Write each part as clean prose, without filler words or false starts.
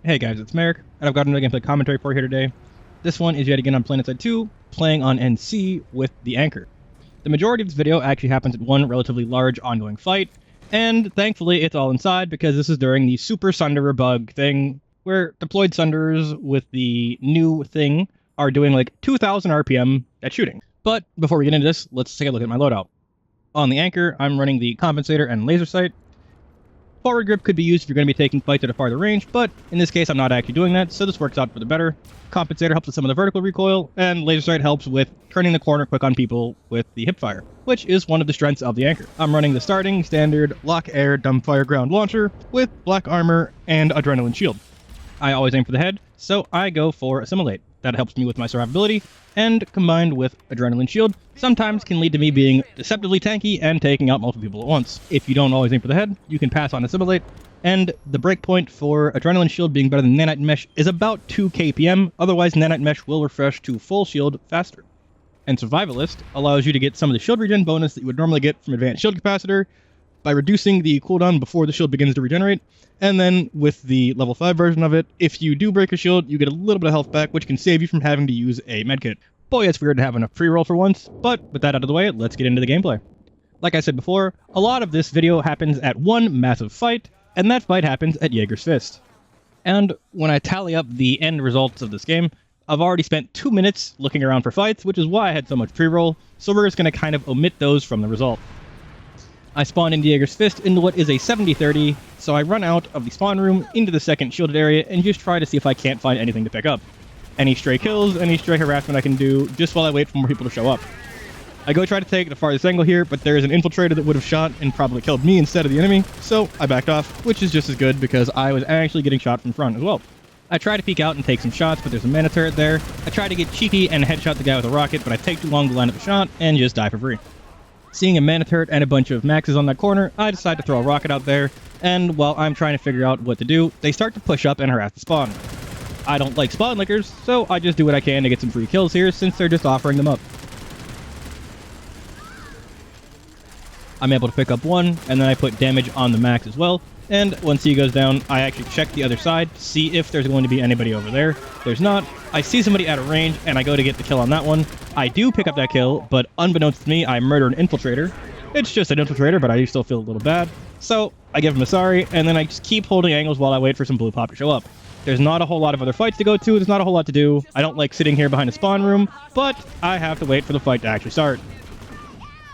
Hey guys, it's Merrick, and I've got another gameplay commentary for you here today. This one is yet again on Planetside 2, playing on NC with the Anchor. The majority of this video actually happens at one relatively large ongoing fight, and thankfully it's all inside because this is during the Super Sunderer bug thing, where deployed Sunderers with the new thing are doing like 2,000 RPM at shooting. But before we get into this, let's take a look at my loadout. On the Anchor, I'm running the Compensator and Laser Sight. Forward grip could be used if you're going to be taking fights at a farther range, but in this case I'm not actually doing that, so this works out for the better. Compensator helps with some of the vertical recoil, and Laser Sight helps with turning the corner quick on people with the hipfire, which is one of the strengths of the Anchor. I'm running the starting, standard, lock air, dumbfire ground launcher with black armor and adrenaline shield. I always aim for the head, so I go for Assimilate. That helps me with my survivability, and combined with Adrenaline Shield, sometimes can lead to me being deceptively tanky and taking out multiple people at once. If you don't always aim for the head, you can pass on Assimilate, and the breakpoint for Adrenaline Shield being better than Nanite Mesh is about 2 kpm, otherwise Nanite Mesh will refresh to full shield faster. And Survivalist allows you to get some of the shield regen bonus that you would normally get from Advanced Shield Capacitor by reducing the cooldown before the shield begins to regenerate. And then with the level 5 version of it, if you do break your shield, you get a little bit of health back, which can save you from having to use a medkit. Boy, it's weird to have enough pre-roll for once, but with that out of the way, let's get into the gameplay. Like I said before, a lot of this video happens at one massive fight, and that fight happens at Jaeger's Fist. And when I tally up the end results of this game, I've already spent 2 minutes looking around for fights, which is why I had so much pre-roll, so we're just going to kind of omit those from the result. I spawn in Jaeger's Fist into what is a 70-30, so I run out of the spawn room into the second shielded area and just try to see if I can't find anything to pick up. Any stray kills, any stray harassment I can do, just while I wait for more people to show up. I go try to take the farthest angle here, but there is an infiltrator that would have shot and probably killed me instead of the enemy, so I backed off, which is just as good because I was actually getting shot from front as well. I try to peek out and take some shots, but there's a mana turret there. I try to get cheeky and headshot the guy with a rocket, but I take too long to line up the shot and just die for free. Seeing a mana turret and a bunch of maxes on that corner, I decide to throw a rocket out there, and while I'm trying to figure out what to do, they start to push up and harass the spawn. I don't like spawn lickers, so I just do what I can to get some free kills here since they're just offering them up. I'm able to pick up one, and then I put damage on the max as well, and once he goes down, I actually check the other side to see if there's going to be anybody over there. There's not. I see somebody out of range, and I go to get the kill on that one. I do pick up that kill, but unbeknownst to me, I murder an infiltrator. It's just an infiltrator, but I still feel a little bad. So I give him a sorry, and then I just keep holding angles while I wait for some blue pop to show up. There's not a whole lot of other fights to go to, there's not a whole lot to do. I don't like sitting here behind a spawn room, but I have to wait for the fight to actually start.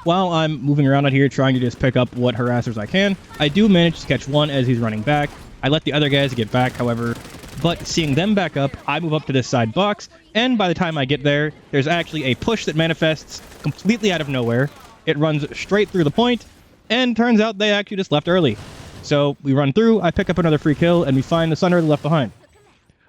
While I'm moving around out here trying to just pick up what harassers I can, I do manage to catch one as he's running back. I let the other guys get back, however, but seeing them back up, I move up to this side box, and by the time I get there, there's actually a push that manifests completely out of nowhere. It runs straight through the point, and turns out they actually just left early. So we run through, I pick up another free kill, and we find the Sunderer left behind.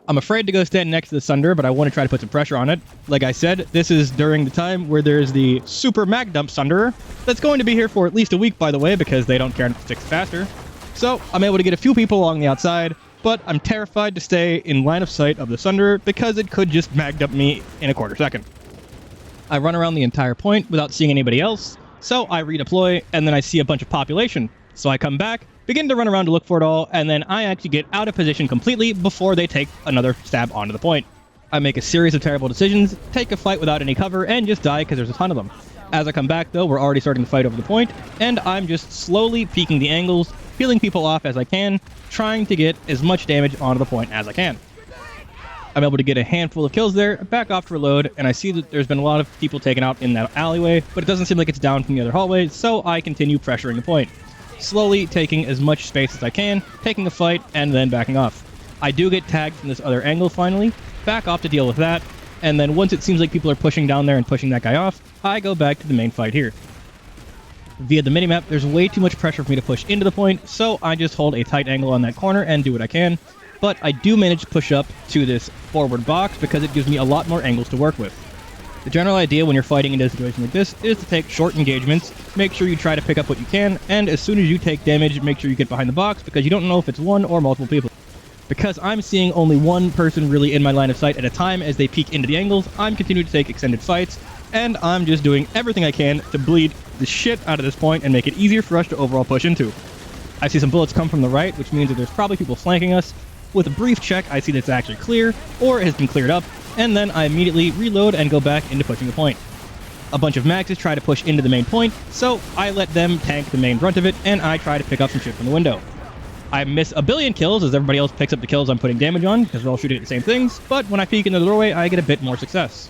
I'm afraid to go stand next to the Sunderer, but I want to try to put some pressure on it. Like I said, this is during the time where there's the Super Mag Dump Sunderer that's going to be here for at least a week, by the way, because they don't care if it sticks faster. So I'm able to get a few people along the outside, but I'm terrified to stay in line of sight of the Sunderer because it could just mag dump me in a quarter second. I run around the entire point without seeing anybody else, so I redeploy, and then I see a bunch of population. So I come back, begin to run around to look for it all, and then I actually get out of position completely before they take another stab onto the point. I make a series of terrible decisions, take a fight without any cover, and just die because there's a ton of them. As I come back though, we're already starting to fight over the point, and I'm just slowly peeking the angles, peeling people off as I can, trying to get as much damage onto the point as I can. I'm able to get a handful of kills there, back off to reload, and I see that there's been a lot of people taken out in that alleyway, but it doesn't seem like it's down from the other hallway, so I continue pressuring the point. Slowly taking as much space as I can, taking a fight, and then backing off. I do get tagged from this other angle finally, back off to deal with that, and then once it seems like people are pushing down there and pushing that guy off, I go back to the main fight here. Via the minimap, there's way too much pressure for me to push into the point, so I just hold a tight angle on that corner and do what I can, but I do manage to push up to this forward box because it gives me a lot more angles to work with. The general idea when you're fighting in a situation like this is to take short engagements, make sure you try to pick up what you can, and as soon as you take damage, make sure you get behind the box because you don't know if it's one or multiple people. Because I'm seeing only one person really in my line of sight at a time as they peek into the angles, I'm continuing to take extended fights, and I'm just doing everything I can to bleed the shit out of this point and make it easier for us to overall push into. I see some bullets come from the right, which means that there's probably people flanking us, With a brief check, I see that it's actually clear, or it has been cleared up, and then I immediately reload and go back into pushing the point. A bunch of maxes try to push into the main point, so I let them tank the main brunt of it, and I try to pick up some shit from the window. I miss a billion kills as everybody else picks up the kills I'm putting damage on, because we're all shooting at the same things, but when I peek into the doorway, I get a bit more success.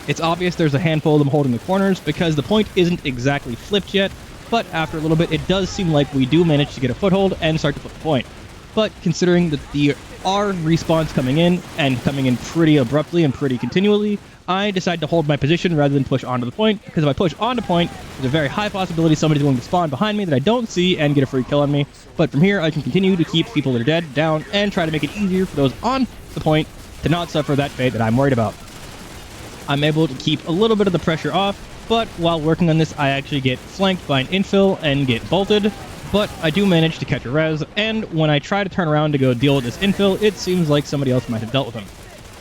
It's obvious there's a handful of them holding the corners, because the point isn't exactly flipped yet, but after a little bit, it does seem like we do manage to get a foothold and start to flip the point. But considering that there are respawns coming in, and coming in pretty abruptly and pretty continually, I decide to hold my position rather than push onto the point, because if I push onto point, there's a very high possibility somebody's going to spawn behind me that I don't see and get a free kill on me. But from here, I can continue to keep people that are dead down and try to make it easier for those on the point to not suffer that fate that I'm worried about. I'm able to keep a little bit of the pressure off, but while working on this, I actually get flanked by an infill and get bolted. But I do manage to catch a res, and when I try to turn around to go deal with this infill, it seems like somebody else might have dealt with him.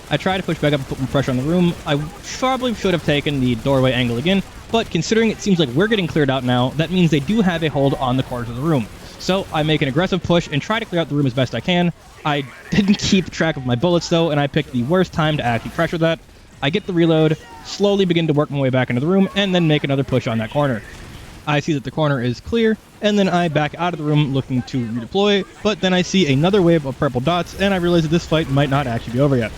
I try to push back up and put more pressure on the room. I probably should have taken the doorway angle again, but considering it seems like we're getting cleared out now, that means they do have a hold on the corners of the room. So I make an aggressive push and try to clear out the room as best I can. I didn't keep track of my bullets though, and I picked the worst time to actually pressure that. I get the reload, slowly begin to work my way back into the room, and then make another push on that corner. I see that the corner is clear, and then I back out of the room looking to redeploy, but then I see another wave of purple dots, and I realize that this fight might not actually be over yet.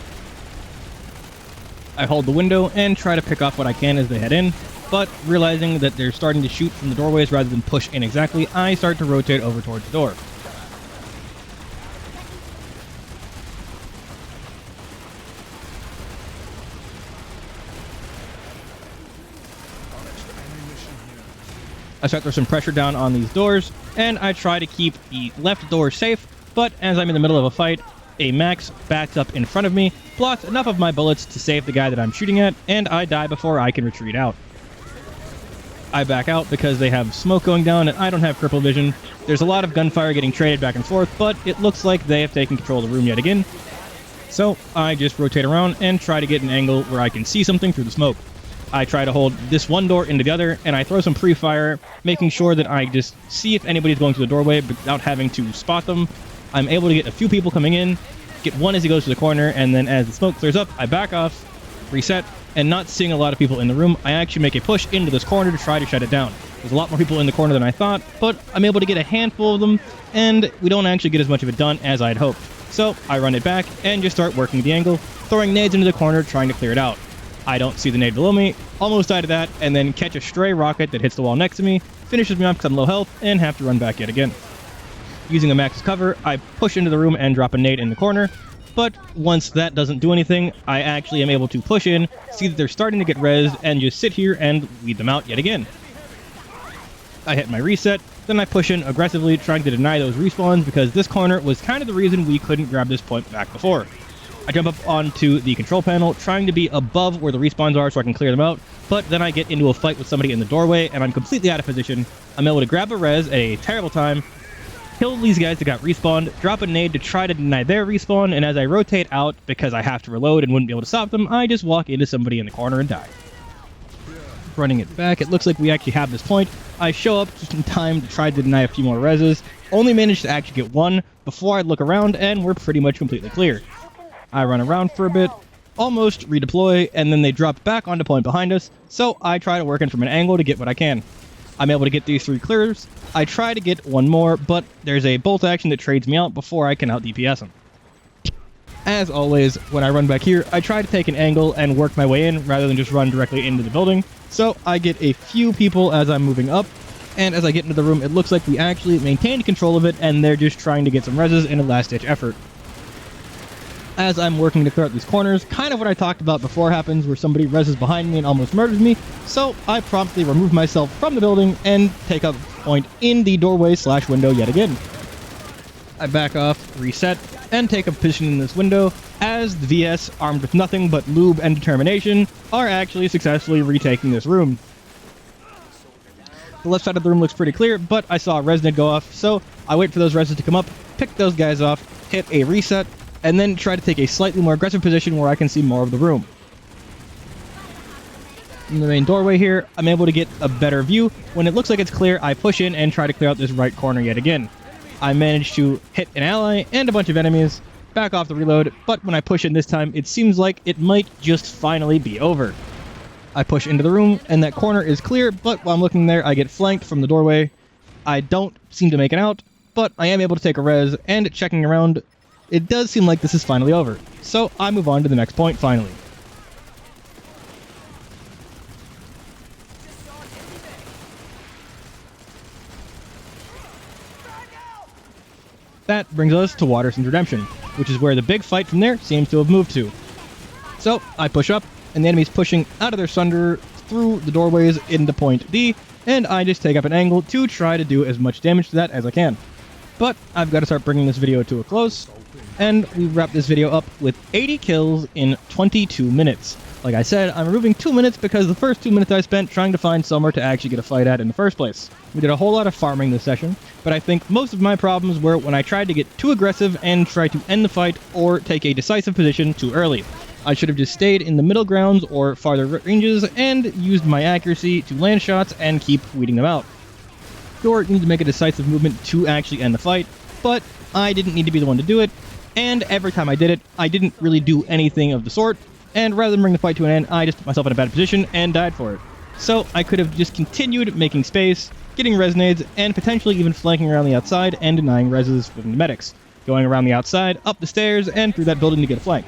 I hold the window and try to pick off what I can as they head in, but realizing that they're starting to shoot from the doorways rather than push in exactly, I start to rotate over towards the door. I start to throw some pressure down on these doors, and I try to keep the left door safe, but as I'm in the middle of a fight, a max backs up in front of me, blocks enough of my bullets to save the guy that I'm shooting at, and I die before I can retreat out. I back out because they have smoke going down and I don't have cripple vision. There's a lot of gunfire getting traded back and forth, but it looks like they have taken control of the room yet again. So I just rotate around and try to get an angle where I can see something through the smoke. I try to hold this one door into the other, and I throw some pre-fire, making sure that I just see if anybody's going through the doorway without having to spot them. I'm able to get a few people coming in, get one as he goes to the corner, and then as the smoke clears up, I back off, reset, and not seeing a lot of people in the room, I actually make a push into this corner to try to shut it down. There's a lot more people in the corner than I thought, but I'm able to get a handful of them, and we don't actually get as much of it done as I'd hoped. So I run it back and just start working the angle, throwing nades into the corner, trying to clear it out. I don't see the nade below me, almost died of that, and then catch a stray rocket that hits the wall next to me, finishes me off because I'm low health, and have to run back yet again. Using a max cover, I push into the room and drop a nade in the corner, but once that doesn't do anything, I actually am able to push in, see that they're starting to get rezzed, and just sit here and weed them out yet again. I hit my reset, then I push in aggressively, trying to deny those respawns because this corner was kind of the reason we couldn't grab this point back before. I jump up onto the control panel, trying to be above where the respawns are so I can clear them out, but then I get into a fight with somebody in the doorway, and I'm completely out of position. I'm able to grab a res at a terrible time, kill these guys that got respawned, drop a nade to try to deny their respawn, and as I rotate out, because I have to reload and wouldn't be able to stop them, I just walk into somebody in the corner and die. Running it back, it looks like we actually have this point. I show up just in time to try to deny a few more reses, only managed to actually get one before I look around, and we're pretty much completely clear. I run around for a bit, almost redeploy, and then they drop back onto point behind us, so I try to work in from an angle to get what I can. I'm able to get these 3 clears. I try to get one more, but there's a bolt action that trades me out before I can out DPS him. As always, when I run back here, I try to take an angle and work my way in rather than just run directly into the building, so I get a few people as I'm moving up, and as I get into the room, it looks like we actually maintained control of it, and they're just trying to get some reses in a last-ditch effort. As I'm working to clear out these corners, kind of what I talked about before happens, where somebody reses behind me and almost murders me, so I promptly remove myself from the building and take up point in the doorway/window yet again. I back off, reset, and take a position in this window, as the VS, armed with nothing but lube and determination, are actually successfully retaking this room. The left side of the room looks pretty clear, but I saw a res nade go off, so I wait for those reses to come up, pick those guys off, hit a reset, and then try to take a slightly more aggressive position where I can see more of the room. in the main doorway here, I'm able to get a better view. When it looks like it's clear, I push in and try to clear out this right corner yet again. I managed to hit an ally and a bunch of enemies, back off the reload, but when I push in this time, it seems like it might just finally be over. I push into the room, and that corner is clear, but while I'm looking there, I get flanked from the doorway. I don't seem to make it out, but I am able to take a res, and checking around, it does seem like this is finally over. So I move on to the next point, finally. That brings us to Waterson's Redemption, which is where the big fight from there seems to have moved to. So I push up, and the enemy's pushing out of their sunder through the doorways into point D, and I just take up an angle to try to do as much damage to that as I can. But I've got to start bringing this video to a close, and we wrap this video up with 80 kills in 22 minutes. Like I said, I'm removing 2 minutes because the first 2 minutes I spent trying to find somewhere to actually get a fight at in the first place. We did a whole lot of farming this session, but I think most of my problems were when I tried to get too aggressive and try to end the fight or take a decisive position too early. I should have just stayed in the middle grounds or farther ranges and used my accuracy to land shots and keep weeding them out. Sure, need to make a decisive movement to actually end the fight, but I didn't need to be the one to do it, and every time I did it, I didn't really do anything of the sort, and rather than bring the fight to an end, I just put myself in a bad position and died for it. So I could have just continued making space, getting res nades, and potentially even flanking around the outside and denying reses from the medics, going around the outside, up the stairs, and through that building to get a flank.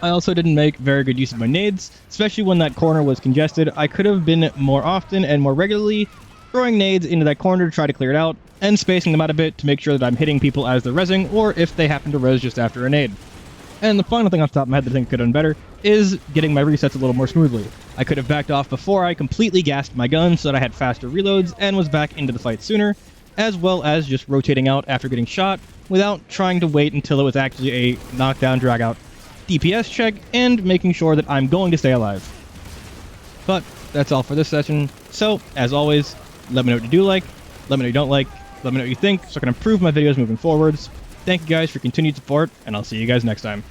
I also didn't make very good use of my nades, especially when that corner was congested. I could have been more often and more regularly throwing nades into that corner to try to clear it out, and spacing them out a bit to make sure that I'm hitting people as they're resing, or if they happen to res just after a nade. And the final thing off the top of my head that I think could have done better is getting my resets a little more smoothly. I could have backed off before I completely gassed my gun so that I had faster reloads and was back into the fight sooner, as well as just rotating out after getting shot without trying to wait until it was actually a knockdown drag out DPS check and making sure that I'm going to stay alive. But that's all for this session, so as always, let me know what you do like, let me know what you don't like, let me know what you think so I can improve my videos moving forwards. Thank you guys for continued support, and I'll see you guys next time.